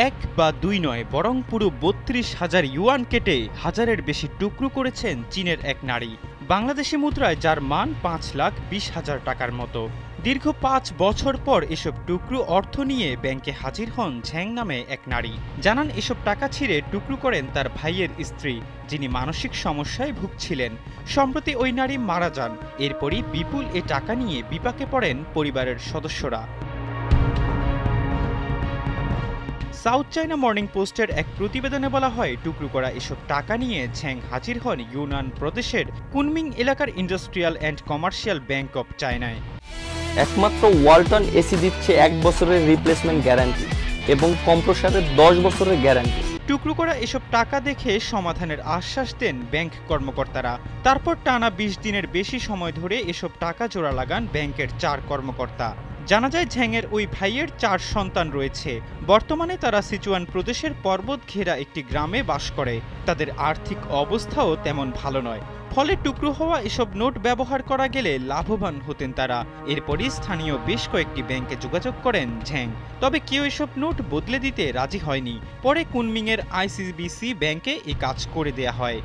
এক বা দুই নয়, বরং পুরো ৩২,০০০ ইউয়ান কেটে হাজারের বেশি টুকরো করেছেন চীনের এক নারী। বাংলাদেশি মুদ্রায় যার মান ৫,২০,০০০ টাকার মতো। দীর্ঘ ৫ বছর পর এসব টুকরো অর্থ নিয়ে ব্যাংকে হাজির হন ঝ্যাং নামে এক নারী। জানান এসব টাকা ছিঁড়ে টুকরো করেন তার ভাইয়ের স্ত্রী, যিনি মানসিক সমস্যায় ভুগছিলেন। সম্প্রতি ওই নারী মারা যান। এরপরই বিপুল এ টাকা নিয়ে বিপাকে পড়েন পরিবারের সদস্যরা। সাউথ চায়না মর্নিং পোস্টের এক প্রতিবেদনে বলা হয়, টুকরো করা এসব টাকা নিয়ে ঝ্যাং হাজির হন ইউনান প্রদেশের কুনমিং এলাকার industrial and commercial bank of চায়নায়। একমাত্র ওয়ালটন এসি দিচ্ছে ১ বছরের রিপ্লেসমেন্ট গ্যারান্টি এবং কম্প্রেসারের ১০ বছরের গ্যারান্টি। টুকরো করা এসব টাকা দেখে সমাধানের আশ্বাস দেন ব্যাংক কর্মকর্তারা। তারপর টানা ২০ দিনের বেশি সময় ধরে এসব টাকা জোড়া লাগান ব্যাংকের ৪ কর্মকর্তা। জানা যায় ঝ্যাংয়ের ওই ভাইয়ের ৪ সন্তান রয়েছে। বর্তমানে তারা সিচুয়ান প্রদেশের পর্বত ঘেরা একটি গ্রামে বাস করে। তাদের আর্থিক অবস্থাও তেমন ভালো নয়। ফলে টুকরো হওয়া এসব নোট ব্যবহার করা গেলে লাভবান হতেন তারা। এরপরই স্থানীয় বেশ কয়েকটি ব্যাংকে যোগাযোগ করেন ঝ্যাং। তবে কেউ এসব নোট বদলে দিতে রাজি হয়নি। পরে কুনমিংয়ের আইসিবিসি ব্যাংকে এই কাজ করে দেয়া হয়।